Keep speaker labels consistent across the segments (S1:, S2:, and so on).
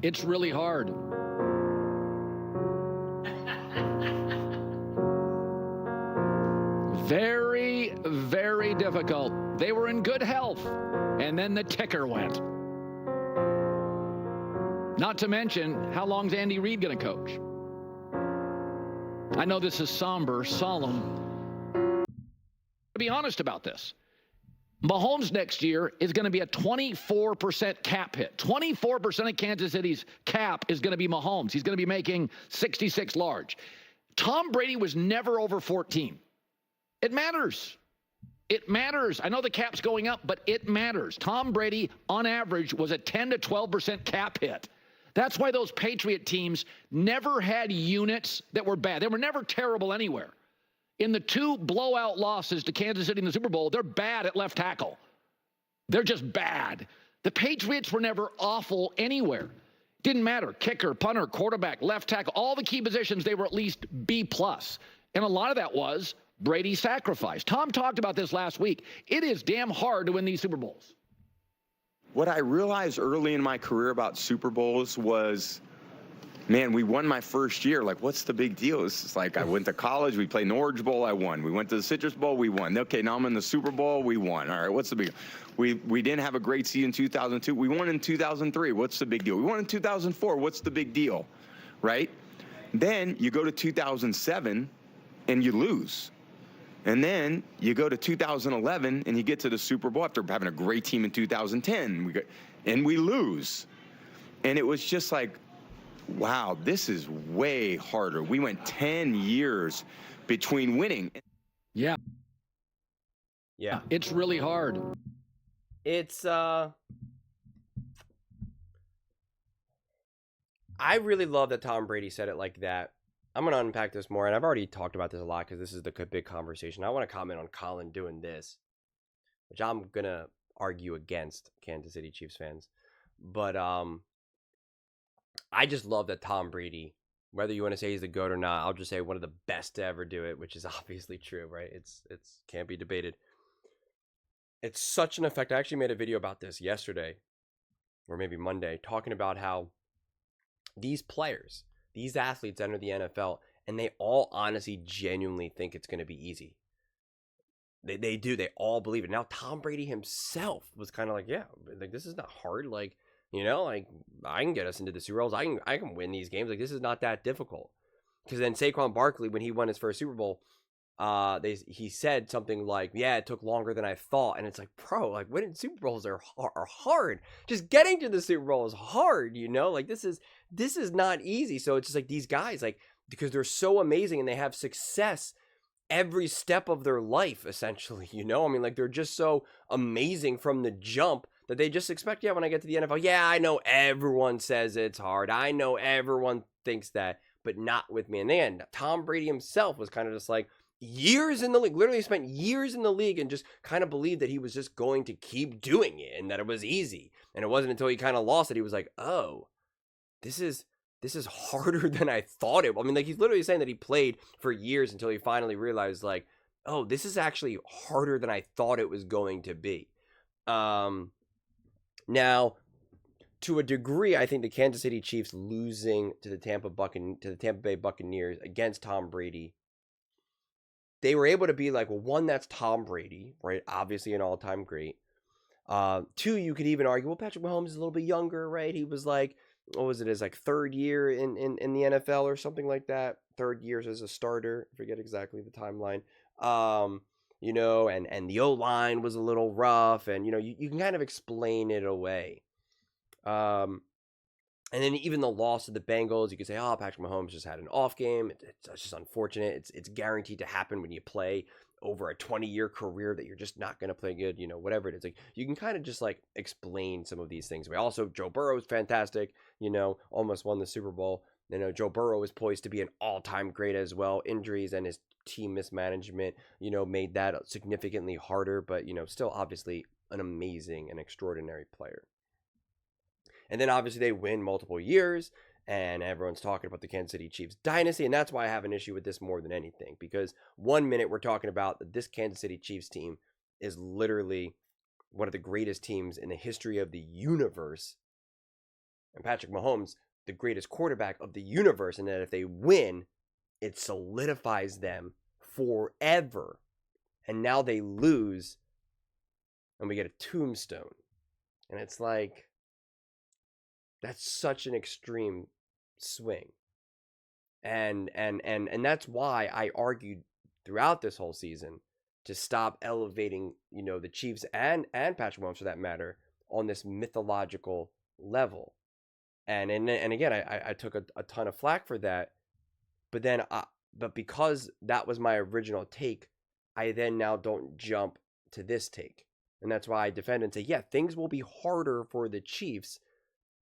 S1: It's really hard. Very, very difficult. They were in good health, and then the ticker went. Not to mention, how long's Andy Reid going to coach? I know this is somber, solemn. To be honest about this, Mahomes next year is going to be a 24% cap hit. 24% of Kansas City's cap is going to be Mahomes. He's going to be making 66 large. Tom Brady was never over 14. It matters. It matters. I know the cap's going up, but it matters. Tom Brady, on average, was a 10 to 12% cap hit. That's why those Patriot teams never had units that were bad. They were never terrible anywhere. In the 2 blowout losses to Kansas City in the Super Bowl, they're bad at left tackle. They're just bad. The Patriots were never awful anywhere. Didn't matter. Kicker, punter, quarterback, left tackle, all the key positions, they were at least B+. And a lot of that was Brady's sacrifice. Tom talked about this last week. It is damn hard to win these Super Bowls.
S2: What I realized early in my career about Super Bowls was, man, we won my first year. Like, what's the big deal? It's like I went to college, we played in the Orange Bowl, I won. We went to the Citrus Bowl, we won. Okay, now I'm in the Super Bowl, we won. All right, what's the big deal? We didn't have a great season in 2002. We won in 2003. What's the big deal? We won in 2004. What's the big deal? Right? Then you go to 2007 and you lose. And then you go to 2011 and you get to the Super Bowl after having a great team in 2010. And we lose. And it was just like, wow, this is way harder. We went 10 years between winning.
S1: Yeah.
S3: Yeah.
S1: It's really hard.
S3: It's, I really love that Tom Brady said it like that. I'm going to unpack this more, and I've already talked about this a lot because this is the big conversation. I want to comment on Colin doing this, which I'm going to argue against Kansas City Chiefs fans. But I just love that Tom Brady, whether you want to say he's the GOAT or not, I'll just say one of the best to ever do it, which is obviously true, right? It's can't be debated. It's such an effect. I actually made a video about this yesterday, or maybe Monday, talking about how these players, these athletes enter the NFL, and they all honestly, genuinely think it's going to be easy. They do. They all believe it. Now, Tom Brady himself was kind of like, yeah, like, this is not hard. Like, you know, like, I can get us into the Super Bowls. I can win these games. Like, this is not that difficult. Because then Saquon Barkley, when he won his first Super Bowl, he said something like, yeah, it took longer than I thought. And it's like, bro, like, winning Super Bowls are hard. Just getting to the Super Bowl is hard, you know? Like, this is not easy. So it's just like these guys, like, because they're so amazing and they have success every step of their life, essentially, you know? I mean, like, they're just so amazing from the jump that they just expect, yeah, when I get to the NFL, yeah, I know everyone says it's hard. I know everyone thinks that, but not with me. And then Tom Brady himself was kind of just like, years in the league, literally spent years in the league and just kind of believed that he was just going to keep doing it and that it was easy. And it wasn't until he kind of lost it, he was like, oh, this is harder than I thought it. I mean, like, he's literally saying that he played for years until he finally realized, like, oh, this is actually harder than I thought it was going to be. Now, to a degree, I think the Kansas City Chiefs losing to the Tampa Bay Buccaneers against Tom Brady, they were able to be like, well, one, that's Tom Brady, right? Obviously an all-time great. Two, you could even argue, well, Patrick Mahomes is a little bit younger, right? He was like, what was it, his like third year in the NFL or something like that. 3rd year as a starter. I forget exactly the timeline. You know, and the O-line was a little rough, and, you know, you can kind of explain it away. And then even the loss of the Bengals, you could say, oh, Patrick Mahomes just had an off game. It's just unfortunate. It's guaranteed to happen when you play over a 20-year career that you're just not going to play good, you know, whatever it is. Like, you can kind of just like explain some of these things. Also, Joe Burrow is fantastic, you know, almost won the Super Bowl. You know, Joe Burrow is poised to be an all-time great as well. Injuries and his team mismanagement, you know, made that significantly harder, but, you know, still obviously an amazing and extraordinary player. And then obviously they win multiple years, and everyone's talking about the Kansas City Chiefs dynasty, and that's why I have an issue with this more than anything, because 1 minute we're talking about that this Kansas City Chiefs team is literally one of the greatest teams in the history of the universe, and Patrick Mahomes the greatest quarterback of the universe, and that if they win, it solidifies them forever. And now they lose, and we get a tombstone. And it's like, that's such an extreme swing. And that's why I argued throughout this whole season to stop elevating, the Chiefs and Patrick Mahomes, for that matter, on this mythological level. And again, I took a ton of flack for that, but because that was my original take, I then now don't jump to this take. And that's why I defend and say, yeah, things will be harder for the Chiefs.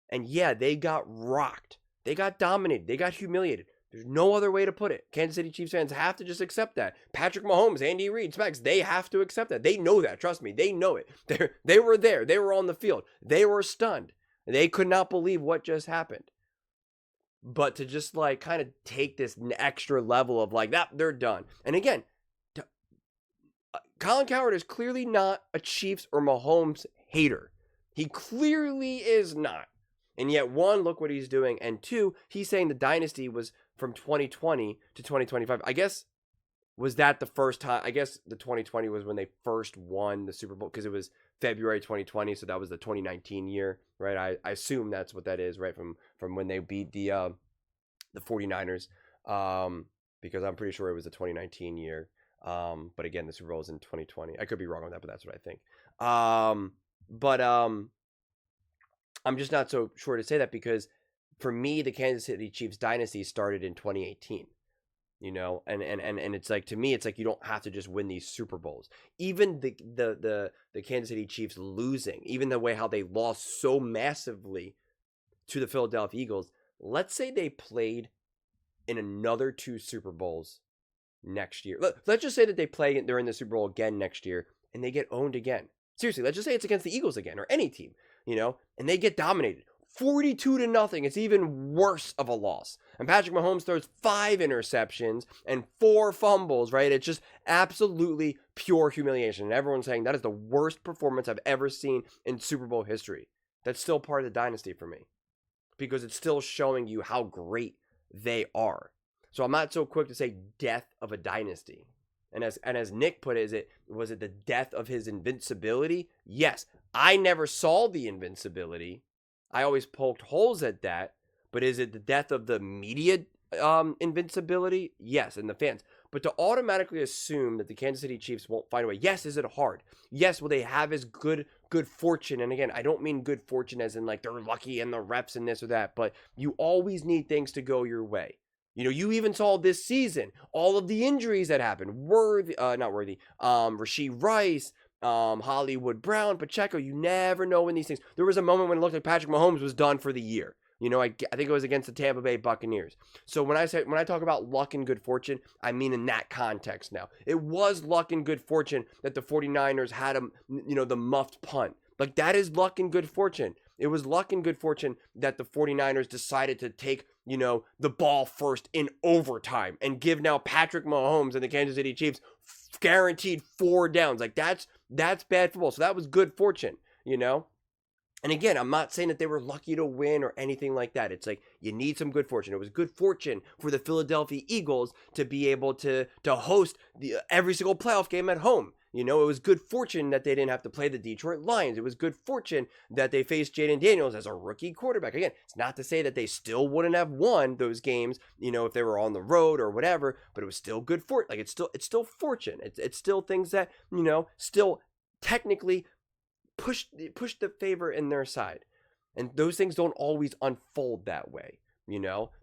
S3: And yeah, they got rocked. They got dominated. They got humiliated. There's no other way to put it. Kansas City Chiefs fans have to just accept that. Patrick Mahomes, Andy Reid, Specs, they have to accept that. They know that. Trust me, they know it. They were there. They were on the field. They were stunned. They could not believe what just happened. But to just kind of take this extra level of that, they're done. And again, Colin Cowherd is clearly not a Chiefs or Mahomes hater. He clearly is not. And yet, one, look what he's doing. And two, he's saying the dynasty was from 2020 to 2025. I guess, was that the first time? I guess the 2020 was when they first won the Super Bowl, because it was February 2020. So that was the 2019 year, right? I assume that's what that is, right? From when they beat the 49ers. Because I'm pretty sure it was the 2019 year. But again, the Super Bowl is in 2020. I could be wrong on that, but that's what I think. I'm just not so sure to say that, because for me, the Kansas City Chiefs dynasty started in 2018, and it's to me, it's you don't have to just win these Super Bowls. Even the Kansas City Chiefs losing, even the way how they lost so massively to the Philadelphia Eagles, let's say they played in another 2 Super Bowls next year. Let's just say that they're in the Super Bowl again next year and they get owned again. Seriously, let's just say it's against the Eagles again, or any team, and they get dominated 42-0. It's even worse of a loss. And Patrick Mahomes throws 5 interceptions and 4 fumbles, right? It's just absolutely pure humiliation. And everyone's saying that is the worst performance I've ever seen in Super Bowl history. That's still part of the dynasty for me, because it's still showing you how great they are. So I'm not so quick to say death of a dynasty. And as Nick put it, was it the death of his invincibility? Yes. I never saw the invincibility. I always poked holes at that. But is it the death of the media invincibility? Yes, and the fans. But to automatically assume that the Kansas City Chiefs won't find a way. Yes, is it hard? Yes, will they have as good fortune? And again, I don't mean good fortune as in they're lucky and the reps and this or that. But you always need things to go your way. You even saw this season, all of the injuries that happened. Rashee Rice, Hollywood Brown, Pacheco. You never know when these things. There was a moment when it looked like Patrick Mahomes was done for the year. I think it was against the Tampa Bay Buccaneers. So when I talk about luck and good fortune, I mean in that context now. It was luck and good fortune that the 49ers had the muffed punt. That is luck and good fortune. It was luck and good fortune that the 49ers decided to take, the ball first in overtime and give now Patrick Mahomes and the Kansas City Chiefs guaranteed 4 downs. That's bad football. So that was good fortune, And again, I'm not saying that they were lucky to win or anything like that. It's you need some good fortune. It was good fortune for the Philadelphia Eagles to be able to host every single playoff game at home. It was good fortune that they didn't have to play the Detroit Lions. It was good fortune that they faced Jaden Daniels as a rookie quarterback. Again, it's not to say that they still wouldn't have won those games, if they were on the road or whatever, but it was still good fortune. It's still fortune. It's still things that, still technically push the favor in their side. And those things don't always unfold that way.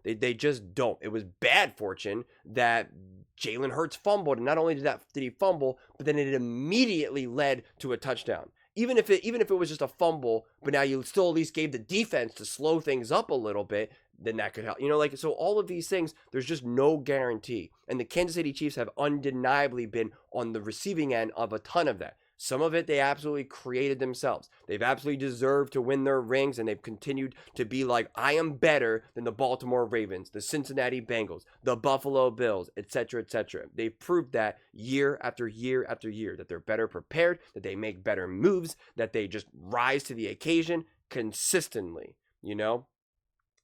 S3: They just don't. It was bad fortune that Jalen Hurts fumbled, and not only did he fumble, but then it immediately led to a touchdown. Even if it was just a fumble, but now you still at least gave the defense to slow things up a little bit, then that could help. So all of these things, there's just no guarantee. And the Kansas City Chiefs have undeniably been on the receiving end of a ton of that. Some of it they absolutely created themselves. They've absolutely deserved to win their rings, and they've continued to be I am better than the Baltimore Ravens, the Cincinnati Bengals, the Buffalo Bills, etc., etc. They've proved that year after year after year, that they're better prepared, that they make better moves, that they just rise to the occasion consistently,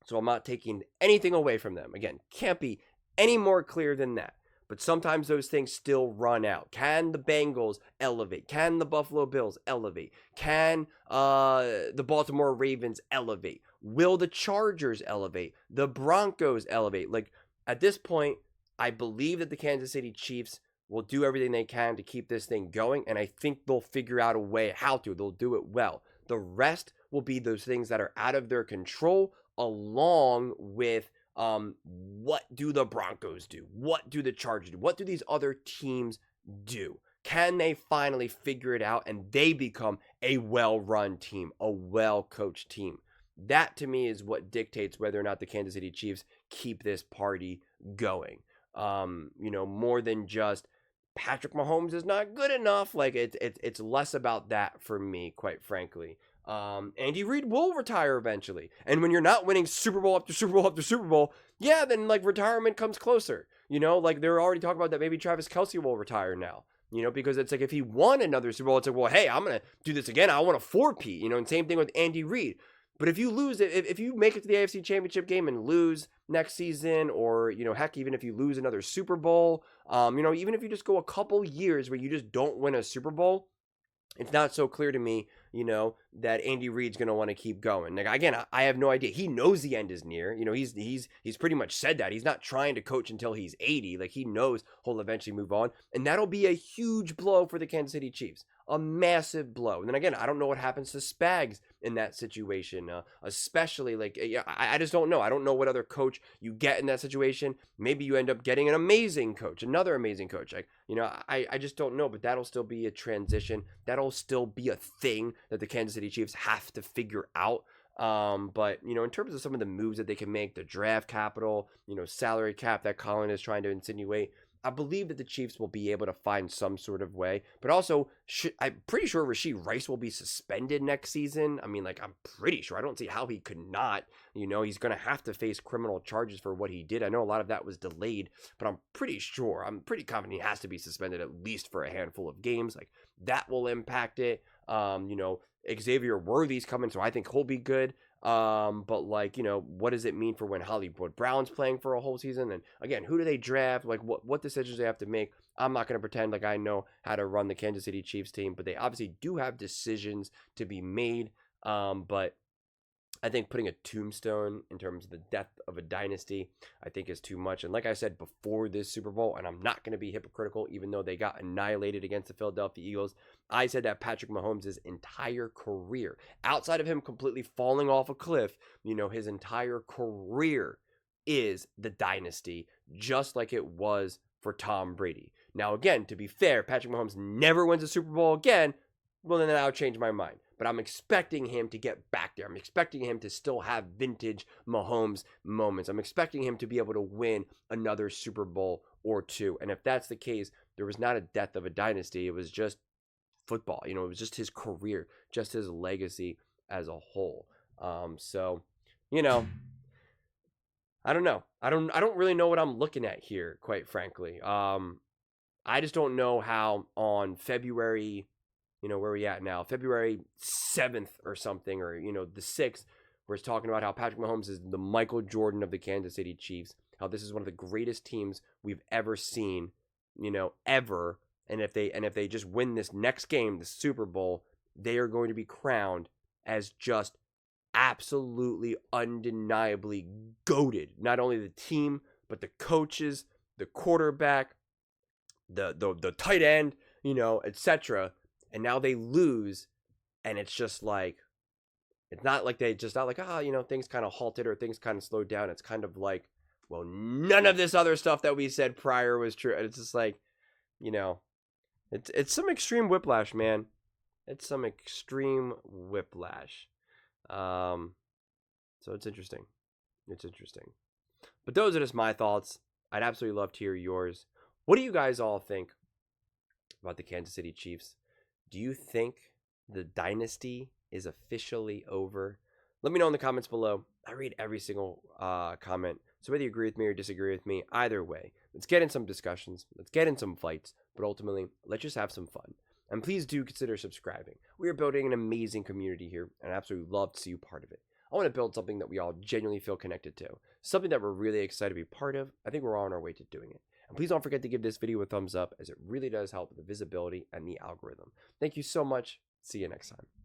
S3: So I'm not taking anything away from them. Again, can't be any more clear than that. But sometimes those things still run out. Can the Bengals elevate? Can the Buffalo Bills elevate? Can the Baltimore Ravens elevate? Will the Chargers elevate? The Broncos elevate? Like, at this point, I believe that the Kansas City Chiefs will do everything they can to keep this thing going, and I think they'll figure out a way how to. They'll do it well. The rest will be those things that are out of their control, along with what do the Broncos do? What do the Chargers do? What do these other teams do? Can they finally figure it out and they become a well-run team, a well-coached team? That, to me, is what dictates whether or not the Kansas City Chiefs keep this party going. More than just Patrick Mahomes is not good enough. Like, it's less about that for me, quite frankly. Andy Reid will retire eventually. And when you're not winning Super Bowl after Super Bowl after Super Bowl, yeah, then like retirement comes closer. Like they're already talking about that maybe Travis Kelce will retire now. Because it's like if he won another Super Bowl, it's like, well, hey, I'm going to do this again. I want to four-peat, and same thing with Andy Reid. But if you lose, if you make it to the AFC Championship game and lose next season, or, heck, even if you lose another Super Bowl, even if you just go a couple years where you just don't win a Super Bowl, it's not so clear to me, that Andy Reid's going to want to keep going. Like, again, I have no idea. He knows the end is near. He's pretty much said that. He's not trying to coach until he's 80. Like, he knows he'll eventually move on. And that'll be a huge blow for the Kansas City Chiefs. A massive blow. And then again, I don't know what happens to Spags in that situation, especially I just don't know. I don't know what other coach you get in that situation. Maybe you end up getting an amazing coach, another amazing coach. I just don't know, but that'll still be a transition. That'll still be a thing that the Kansas City Chiefs have to figure out. But in terms of some of the moves that they can make, the draft capital, salary cap that Colin is trying to insinuate, I believe that the Chiefs will be able to find some sort of way. But also, I'm pretty sure Rashee Rice will be suspended next season. I'm pretty sure. I don't see how he could not. He's going to have to face criminal charges for what he did. I know a lot of that was delayed, but I'm pretty confident he has to be suspended at least for a handful of games. Like, that will impact it. Xavier Worthy's coming, so I think he'll be good. But what does it mean for when Hollywood Brown's playing for a whole season? And again, who do they draft? Like, what decisions they have to make? I'm not going to pretend like I know how to run the Kansas City Chiefs team, but they obviously do have decisions to be made. But I think putting a tombstone in terms of the death of a dynasty, I think is too much. And like I said before this Super Bowl, and I'm not going to be hypocritical, even though they got annihilated against the Philadelphia Eagles, I said that Patrick Mahomes' entire career, outside of him completely falling off a cliff, his entire career is the dynasty, just like it was for Tom Brady. Now, again, to be fair, Patrick Mahomes never wins a Super Bowl again. Well, then I'll change my mind. But I'm expecting him to get back there. I'm expecting him to still have vintage Mahomes moments. I'm expecting him to be able to win another Super Bowl or two. And if that's the case, there was not a death of a dynasty. It was just football. It was just his career, just his legacy as a whole. So, I don't know. I don't really know what I'm looking at here, quite frankly. I just don't know how on February, where are we at now? February 7th or something, or, the 6th, where it's talking about how Patrick Mahomes is the Michael Jordan of the Kansas City Chiefs, how this is one of the greatest teams we've ever seen, ever. And if they just win this next game, the Super Bowl, they are going to be crowned as just absolutely undeniably goated. Not only the team, but the coaches, the quarterback, the tight end, etc. And now they lose, and it's just like, it's not like things kind of halted or things kind of slowed down. It's kind of like, well, none of this other stuff that we said prior was true. And it's just like, it's some extreme whiplash, man. It's some extreme whiplash. So it's interesting. It's interesting. But those are just my thoughts. I'd absolutely love to hear yours. What do you guys all think about the Kansas City Chiefs? Do you think the dynasty is officially over? Let me know in the comments below. I read every single comment. So whether you agree with me or disagree with me, either way, let's get in some discussions. Let's get in some fights. But ultimately, let's just have some fun. And please do consider subscribing. We are building an amazing community here, and I absolutely love to see you part of it. I want to build something that we all genuinely feel connected to, something that we're really excited to be part of. I think we're all on our way to doing it. And please don't forget to give this video a thumbs up, as it really does help with the visibility and the algorithm. Thank you so much. See you next time.